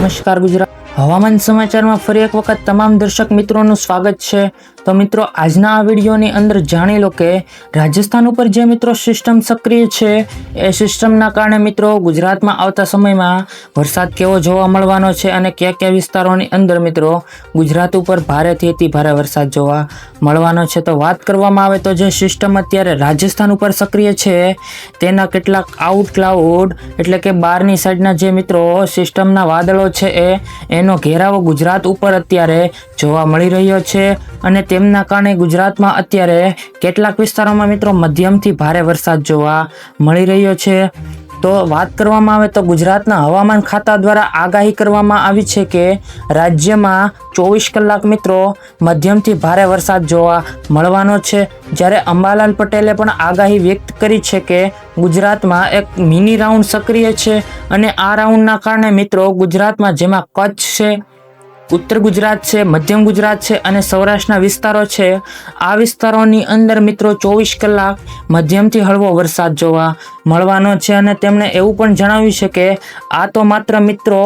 નમસ્કાર ગુજરાત હવામાન સમાચારમાં ફરી એક વખત તમામ દર્શક મિત્રોનું સ્વાગત છે। તો મિત્રો આજના આ વિડીયોની અંદર જાણી લો કે રાજસ્થાન ઉપર જે મિત્રો સિસ્ટમ સક્રિય છે એ સિસ્ટમના કારણે મિત્રો ગુજરાતમાં આવતા સમયમાં વરસાદ કેવો જોવા મળવાનો છે અને કયા કયા વિસ્તારોની અંદર મિત્રો ગુજરાત ઉપર ભારેથી અતિ ભારે વરસાદ જોવા મળવાનો છે। તો વાત કરવામાં આવે તો જે સિસ્ટમ અત્યારે રાજસ્થાન ઉપર સક્રિય છે તેના કેટલાક આઉટ ક્લાઉડ એટલે કે બહારની સાઈડના જે મિત્રો સિસ્ટમના વાદળો છે એનો ઘેરાવો ગુજરાત ઉપર અત્યારે જોવા મળી રહ્યો છે અને તેમના કારણે ગુજરાતમાં અત્યારે કેટલાક વિસ્તારોમાં મિત્રો મધ્યમથી ભારે વરસાદ જોવા મળી રહ્યો છે। તો વાત કરવામાં આવે તો ગુજરાતના હવામાન ખાતા દ્વારા આગાહી કરવામાં આવી છે કે રાજ્યમાં 24 કલાક મિત્રો મધ્યમથી ભારે વરસાદ જોવા મળવાનો છે। જ્યારે અંબાલાલ પટેલે પણ આગાહી વ્યક્ત કરી છે કે ગુજરાતમાં એક મિની રાઉન્ડ સક્રિય છે અને આ રાઉન્ડના કારણે મિત્રો ગુજરાતમાં જેમાં કચ્છ છે, ઉત્તર ગુજરાત છે, મધ્યમ ગુજરાત છે અને સૌરાષ્ટ્રના વિસ્તારો છે આ વિસ્તારોની અંદર મિત્રો 24 કલાક મધ્યમથી હળવો વરસાદ જોવા મળવાનો છે। અને તેમણે એવું પણ જણાવ્યું છે કે આ તો માત્ર મિત્રો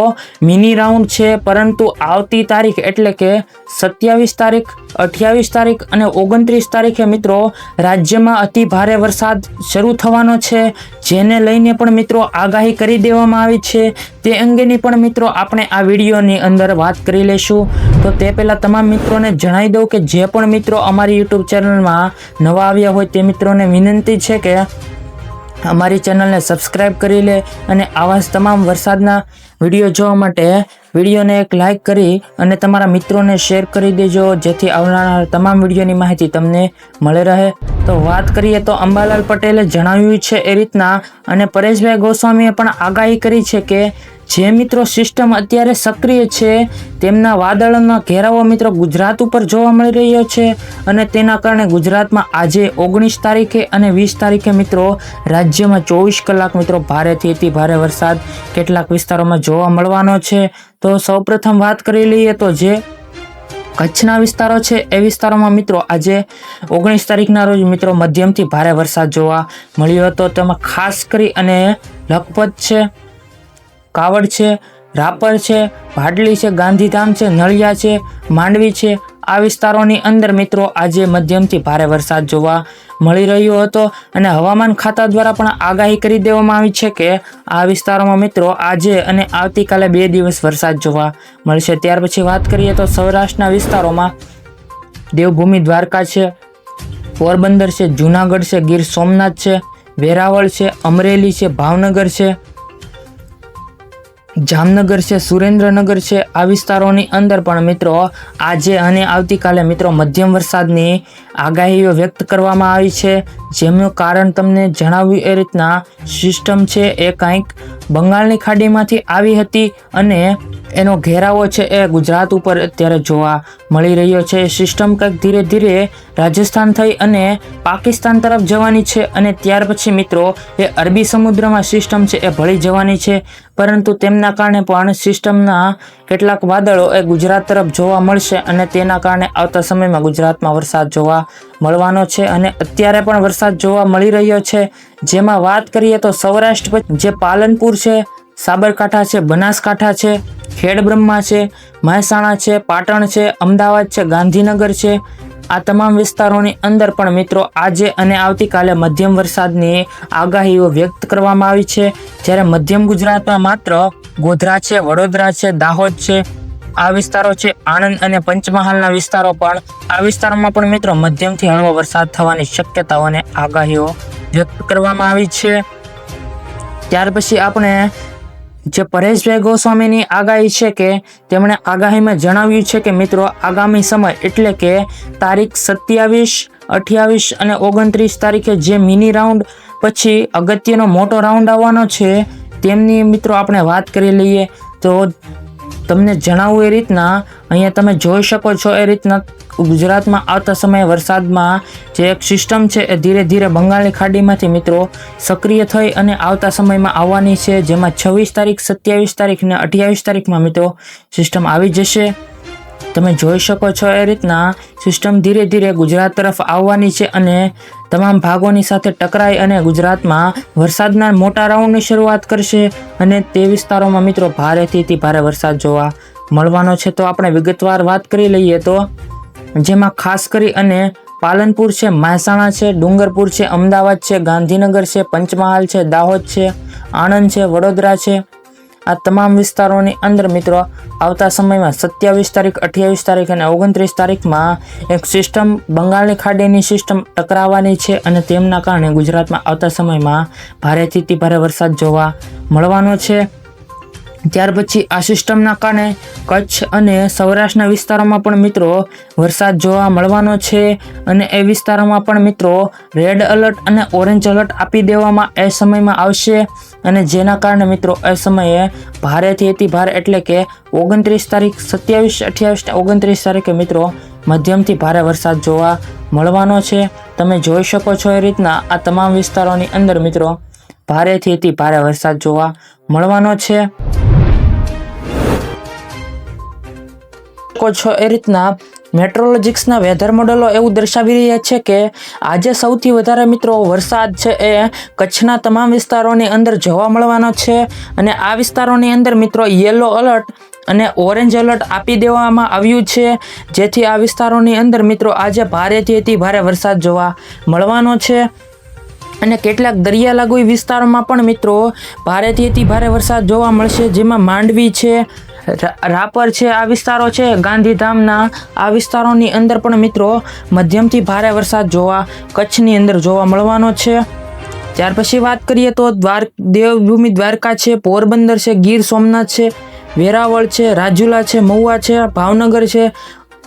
મિની રાઉન્ડ છે, પરંતુ આવતી તારીખ એટલે કે 27 તારીખ, 28 તારીખ અને 29 તારીખે મિત્રો રાજ્યમાં અતિ ભારે વરસાદ શરૂ થવાનો છે, જેને લઈને પણ મિત્રો આગાહી કરી દેવામાં આવી છે। તે અંગેની પણ મિત્રો આપણે આ વિડીયોની અંદર વાત કરી લેશું। તો તે પહેલાં તમામ મિત્રોને જણાવી દઉં કે જે પણ મિત્રો અમારી યુટ્યુબ ચેનલમાં નવા આવ્યા હોય તે મિત્રોને વિનંતી છે કે અમારી ચેનલને સબસ્ક્રાઈબ કરી લે અને આવા જ તમામ વરસાદના વિડીયો જોવા માટે વિડીયોને એક લાઇક કરી અને તમારા મિત્રોને શેર કરી દેજો, જેથી આવનારા તમામ વિડીયોની માહિતી તમને મળી રહે। તો વાત કરીએ તો અંબાલાલ પટેલે જણાવ્યું છે એ રીતના અને પરેશભાઈ ગોસ્વામીએ પણ આગાહી કરી છે કે જે મિત્રો સિસ્ટમ અત્યારે સક્રિય છે તેમના વાદળોના ઘેરાવો મિત્રો ગુજરાત ઉપર જોવા મળી રહ્યો છે અને તેના કારણે ગુજરાતમાં આજે 19 તારીખે અને 20 તારીખે મિત્રો રાજ્યમાં 24 કલાક મિત્રો ભારેથી અતિ ભારે વરસાદ કેટલાક વિસ્તારોમાં જોવા મળવાનો છે। તો સૌપ્રથમ વાત કરી લઈએ તો જે કચ્છના વિસ્તારો છે એ વિસ્તારોમાં મિત્રો આજે 19 તારીખના રોજ મિત્રો મધ્યમથી ભારે વરસાદ જોવા મળ્યો હતો। તેમાં ખાસ કરી અને લખપત છે, કાવડ છે, રાપર છે, ભાડલી છે, ગાંધીધામ છે, નળિયા છે, માંડવી છે, આ વિસ્તારોની અંદર મિત્રો આજે મધ્યમથી ભારે વરસાદ જોવા મળી રહ્યો હતો અને હવામાન ખાતા દ્વારા પણ આગાહી કરી દેવામાં આવી છે કે આ વિસ્તારોમાં મિત્રો આજે અને આવતીકાલે 2 દિવસ વરસાદ જોવા મળશે। ત્યાર પછી વાત કરીએ તો સૌરાષ્ટ્રના વિસ્તારોમાં દેવભૂમિ દ્વારકા છે, પોરબંદર છે, જૂનાગઢ છે, ગીર સોમનાથ છે, વેરાવળ છે, અમરેલી છે, ભાવનગર છે, જામનગર છે, સુરેન્દ્રનગર છે, આ વિસ્તારોની અંદર પણ મિત્રો આજે અને આવતીકાલે મિત્રો મધ્યમ વરસાદની આગાહીઓ વ્યક્ત કરવામાં આવી છે। જેમનું કારણ તમને જણાવ્યું એ રીતના સિસ્ટમ છે એ કંઈક બંગાળની ખાડીમાંથી આવી હતી અને એનો ઘેરાવો છે એ ગુજરાત ઉપર અત્યારે જોવા મળી રહ્યો છે। સિસ્ટમ કંઈક ધીરે ધીરે રાજસ્થાન થઈ અને પાકિસ્તાન તરફ જવાની છે અને ત્યાર પછી મિત્રો એ અરબી સમુદ્રમાં સિસ્ટમ છે એ ભળી જવાની છે, પરંતુ તેમના કારણે પણ સિસ્ટમના કેટલાક વાદળો એ ગુજરાત તરફ જોવા મળશે અને તેના કારણે આવતા સમયમાં ગુજરાતમાં વરસાદ જોવા મળવાનો છે અને અત્યારે પણ વરસાદ જોવા મળી રહ્યો છે। જેમાં વાત કરીએ તો સૌરાષ્ટ્ર જે પાલનપુર છે, સાબરકાંઠા છે, બનાસકાંઠા છે, ખેડબ્રહ્મા છે, મહેસાણા છે, પાટણ છે, અમદાવાદ છે, ગાંધીનગર છે, આ તમામ વિસ્તારોની અંદર પણ મિત્રો આજે અને આવતીકાલે મધ્યમ વરસાદની આગાહીઓ વ્યક્ત કરવામાં આવી છે। જ્યારે મધ્યમ ગુજરાતમાં માત્ર ગોધરા છે, વડોદરા છે, દાહોદ છે, આ વિસ્તારો છે, આણંદ અને પંચમહાલના વિસ્તારો પણ આ વિસ્તારોમાં પણ મિત્રો મધ્યમથી હળવો વરસાદ થવાની શક્યતાઓ અને આગાહીઓ વ્યક્ત કરવામાં આવી છે। ત્યાર પછી આપણે જે પરેશભાઈ ગોસ્વામીની આગાહી છે કે તેમણે આગાહીમાં જણાવ્યું છે કે મિત્રો આગામી સમય એટલે કે તારીખ 27, 28 અને 29 તારીખે જે મિની રાઉન્ડ પછી અગત્યનો મોટો રાઉન્ડ આવવાનો છે તેમની મિત્રો આપણે વાત કરી લઈએ। તો તમને જણાવું એ રીતના અહીંયા તમે જોઈ શકો છો એ રીતના ગુજરાતમાં આવતા સમયે વરસાદમાં જે એક સિસ્ટમ છે એ ધીરે ધીરે બંગાળની ખાડીમાંથી મિત્રો સક્રિય થઈ અને આવતા સમયમાં આવવાની છે, જેમાં 26 તારીખ, 27 તારીખ અને 28 તારીખમાં મિત્રો સિસ્ટમ આવી જશે। તમે જોઈ શકો છો એ રીતના સિસ્ટમ ધીરે ધીરે ગુજરાત તરફ આવવાની છે અને તમામ ભાગોની સાથે ટકરાઈ અને ગુજરાતમાં વરસાદના મોટા રાઉન્ડની શરૂઆત કરશે અને તે વિસ્તારોમાં મિત્રો ભારેથી અતિ ભારે વરસાદ જોવા મળવાનો છે. તો આપણે વિગતવાર વાત કરી લઈએ તો જેમાં ખાસ કરી અને પાલનપુર છે, મહેસાણા છે, ડુંગરપુર છે, અમદાવાદ છે, ગાંધીનગર છે, પંચમહાલ છે, દાહોદ છે, આણંદ છે, વડોદરા છે, આ તમામ વિસ્તારોની અંદર મિત્રો આવતા સમયમાં 27 તારીખ, 28 તારીખ અને 29 તારીખમાં એક સિસ્ટમ બંગાળની ખાડીની સિસ્ટમ ટકરાવવાની છે અને તેમના કારણે ગુજરાતમાં આવતા સમયમાં ભારેથી અતિ ભારે વરસાદ જોવા મળવાનો છે. ત્યાર પછી આ સિસ્ટમના કારણે કચ્છ અને સૌરાષ્ટ્રના વિસ્તારોમાં પણ મિત્રો વરસાદ જોવા મળવાનો છે અને એ વિસ્તારોમાં પણ મિત્રો રેડ એલર્ટ અને ઓરેન્જ એલર્ટ આપી દેવામાં એ સમયમાં આવશે અને જેના કારણે મિત્રો એ સમયે ભારેથી અતિ ભારે એટલે કે 29 તારીખ, 27, 28, 29 તારીખે મિત્રો મધ્યમથી ભારે વરસાદ જોવા મળવાનો છે. તમે જોઈ શકો છો એ રીતના આ તમામ વિસ્તારોની અંદર મિત્રો ભારેથી અતિ ભારે વરસાદ જોવા મળવાનો છે. છો એ રીતના મેટ્રોલોજિક્સના વેધર મોડેલો એવું દર્શાવી રહ્યા છે કે આજે સૌથી વધારે મિત્રો વરસાદ છે એ કચ્છના તમામ વિસ્તારોની અંદર જોવા મળવાનો છે અને આ વિસ્તારોની અંદર મિત્રો યલો એલર્ટ અને ઓરેન્જ એલર્ટ આપી દેવામાં આવ્યું છે, જેથી આ વિસ્તારોની અંદર મિત્રો આજે ભારેથી અતિ ભારે વરસાદ જોવા મળવાનો છે અને કેટલાક દરિયા લાગુ વિસ્તારોમાં પણ મિત્રો ભારેથી અતિ ભારે વરસાદ જોવા મળશે, જેમાં માંડવી છે, રાપર છે, આ વિસ્તારો છે, ગાંધીધામના આ વિસ્તારોની અંદર પણ મિત્રો મધ્યમથી ભારે વરસાદ જોવા કચ્છની અંદર જોવા મળવાનો છે. ત્યાર પછી વાત કરીએ તો દેવભૂમિ દ્વારકા છે, પોરબંદર છે, ગીર સોમનાથ છે, વેરાવળ છે, રાજુલા છે, મહુવા છે, ભાવનગર છે,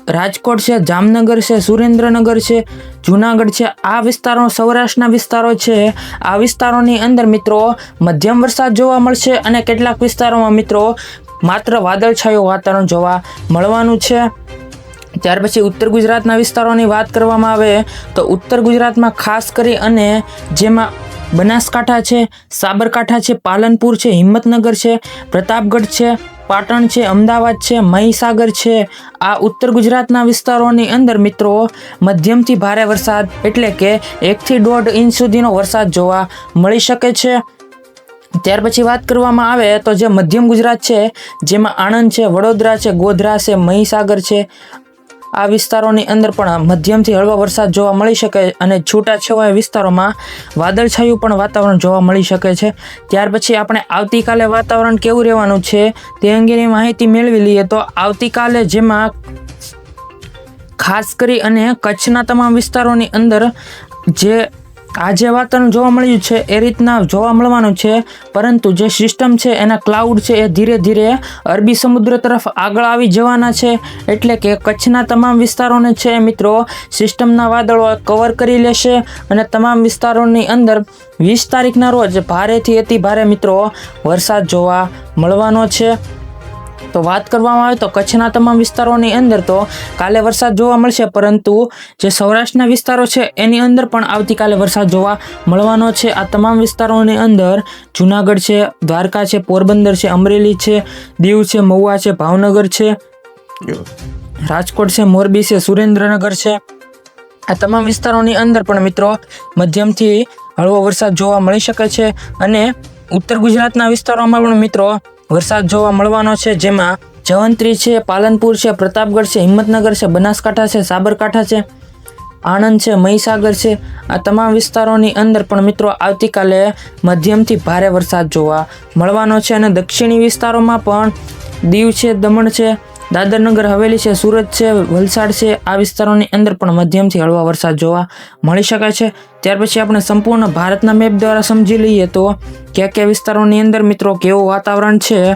રાજકોટ છે, જામનગર છે, સુરેન્દ્રનગર છે, જુનાગઢ છે, આ વિસ્તારો સૌરાષ્ટ્રના વિસ્તારો છે. આ વિસ્તારોની અંદર મિત્રો મધ્યમ વરસાદ જોવા મળશે અને કેટલાક વિસ્તારોમાં મિત્રો માત્ર વાદળછાયું વાતાવરણ જોવા મળવાનું છે. ત્યાર પછી ઉત્તર ગુજરાતના વિસ્તારોની વાત કરવામાં આવે તો ઉત્તર ગુજરાતમાં ખાસ કરી અને જેમાં બનાસકાંઠા છે, સાબરકાંઠા છે, પાલનપુર છે, હિંમતનગર છે, પ્રતાપગઢ છે, પાટણ છે, અમદાવાદ છે, મહીસાગર છે, આ ઉત્તર ગુજરાતના વિસ્તારોની અંદર મિત્રો મધ્યમથી ભારે વરસાદ એટલે કે 1 થી 1.5 ઇંચ સુધીનો વરસાદ જોવા મળી શકે છે. ત્યાર પછી વાત કરવામાં આવે તો જે મધ્યમ ગુજરાત છે જેમાં આણંદ છે, વડોદરા છે, ગોધરા છે, મહીસાગર છે, આ વિસ્તારોની અંદર પણ મધ્યમથી હળવો વરસાદ જોવા મળી શકે અને છૂટાછવાયા વિસ્તારોમાં વાદળછાયું પણ વાતાવરણ જોવા મળી શકે છે. ત્યાર પછી આપણે આવતીકાલે વાતાવરણ કેવું રહેવાનું છે તે અંગેની માહિતી મેળવી લઈએ તો આવતીકાલે જેમાં ખાસ કરી અને કચ્છના તમામ વિસ્તારોની અંદર જે આજે વાતાવરણ જોવા મળ્યું છે એ રીતના જોવા મળવાનું છે, પરંતુ જે સિસ્ટમ છે એના ક્લાઉડ છે એ ધીરે ધીરે અરબી સમુદ્ર તરફ આગળ આવી જવાના છે, એટલે કે કચ્છના તમામ વિસ્તારોને છે મિત્રો સિસ્ટમના વાદળો કવર કરી લેશે અને તમામ વિસ્તારોની અંદર 20 તારીખના રોજ ભારેથી અતિ ભારે મિત્રો વરસાદ જોવા મળવાનો છે. તો વાત કરવામાં આવે તો કચ્છના તમામ વિસ્તારોની અંદર તો કાલે વરસાદ જોવા મળશે, પરંતુ જે સૌરાષ્ટ્રના વિસ્તારો છે એની અંદર પણ આવતીકાલે વરસાદ જોવા મળવાનો છે. આ તમામ વિસ્તારોની અંદર જુનાગઢ છે, દ્વારકા છે, પોરબંદર છે, અમરેલી છે, દીવ છે, મહુવા છે, ભાવનગર છે, રાજકોટ છે, મોરબી છે, સુરેન્દ્રનગર છે, આ તમામ વિસ્તારોની અંદર પણ મિત્રો મધ્યમથી હળવો વરસાદ જોવા મળી શકે છે અને ઉત્તર ગુજરાતના વિસ્તારોમાં પણ મિત્રો વરસાદ જોવા મળવાનો છે, જેમાં જવંત્રી છે, પાલનપુર છે, પ્રતાપગઢ છે, હિંમતનગર છે, બનાસકાંઠા છે, સાબરકાંઠા છે, આણંદ છે, મહીસાગર છે, આ તમામ વિસ્તારોની અંદર પણ મિત્રો આવતીકાલે મધ્યમથી ભારે વરસાદ જોવા મળવાનો છે અને દક્ષિણી વિસ્તારોમાં પણ દીવ છે, દમણ છે, દાદરનગર હવેલી છે, સુરત છે, વલસાડ છે, આ વિસ્તારોની અંદર પણ મધ્યમથી હળવા વરસાદ જોવા મળી શકે છે. ત્યાર પછી આપણે સંપૂર્ણ ભારતના મેપ દ્વારા સમજી લઈએ તો કયા વિસ્તારોની અંદર મિત્રો કેવું વાતાવરણ છે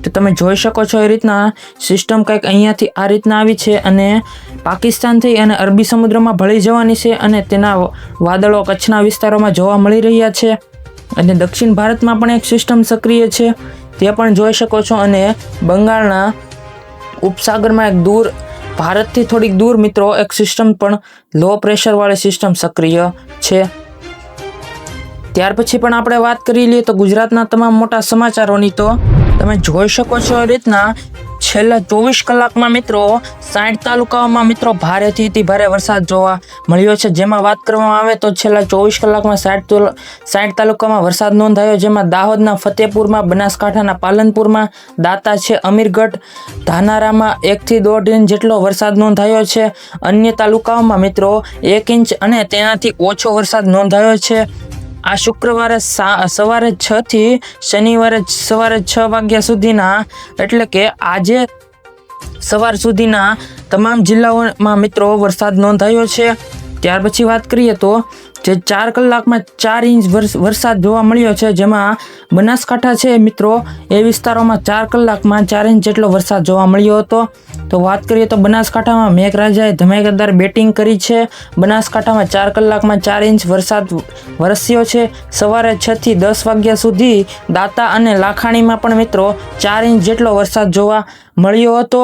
તો તમે જોઈ શકો છો. એ રીતના સિસ્ટમ કંઈક અહીંયાથી આ રીતના આવી છે અને પાકિસ્તાનથી અને અરબી સમુદ્રમાં ભળી જવાની છે અને તેના વાદળો કચ્છના વિસ્તારોમાં જોવા મળી રહ્યા છે અને દક્ષિણ ભારતમાં પણ એક સિસ્ટમ સક્રિય છે તે પણ જોઈ શકો છો અને બંગાળના ઉપસાગરમાં એક દૂર ભારતથી થોડીક દૂર મિત્રો એક સિસ્ટમ પણ લો પ્રેશરવાળી સિસ્ટમ સક્રિય છે. ત્યાર પછી પણ આપણે વાત કરી લઈએ તો ગુજરાતના તમામ મોટા સમાચારોની તો તમે જોઈ શકો છો એ રીતના છેલ્લા 24 કલાકમાં મિત્રો 60 તાલુકાઓમાં મિત્રો ભારેથી અતિ ભારે વરસાદ જોવા મળ્યો છે। જેમાં વાત કરવામાં આવે તો છેલ્લા 24 કલાકમાં 60 તાલુકામાં વરસાદ નોંધાયો, જેમાં દાહોદના ફતેપુરમાં, બનાસકાંઠાના પાલનપુરમાં, દાતા છે અમીરગઢ, ધાનારામાં 1 થી 1.5 ઇંચ જેટલો વરસાદ નોંધાયો છે। અન્ય તાલુકાઓમાં મિત્રો 1 ઇંચ અને તેનાથી ઓછો વરસાદ નોંધાયો છે। આ શુક્રવારે સવારે 6 થી શનિવારે સવારે 6 વાગ્યા સુધીના એટલે કે આજે સવાર સુધીના તમામ જિલ્લાઓમાં મિત્રો વરસાદ નોંધાયો છે। ત્યાર પછી વાત કરીએ તો જે 4 કલાકમાં 4 ઇંચ વરસાદ જોવા મળ્યો છે, જેમાં બનાસકાંઠા છે મિત્રો એ વિસ્તારોમાં 4 કલાકમાં 4 ઇંચ જેટલો વરસાદ જોવા મળ્યો હતો। તો વાત કરીએ તો બનાસકાંઠામાં મેઘરાજાએ ધમાકેદાર બેટિંગ કરી છે। બનાસકાંઠામાં 4 કલાકમાં 4 ઇંચ વરસાદ વરસ્યો છે। સવારે 6 થી 10 વાગ્યા સુધી દાતા અને લાખાણીમાં પણ મિત્રો 4 ઇંચ જેટલો વરસાદ જોવા મળ્યો હતો।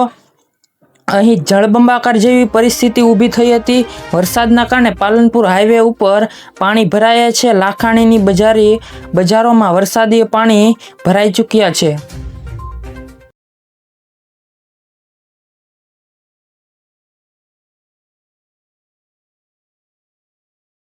અહીં જળબંબાકાર જેવી પરિસ્થિતિ ઊભી થઈ હતી। વરસાદના કારણે પાલનપુર હાઈવે ઉપર પાણી ભરાયા છે। લાખાણીની બજારોમાં વરસાદી પાણી ભરાઈ ચૂક્યા છે।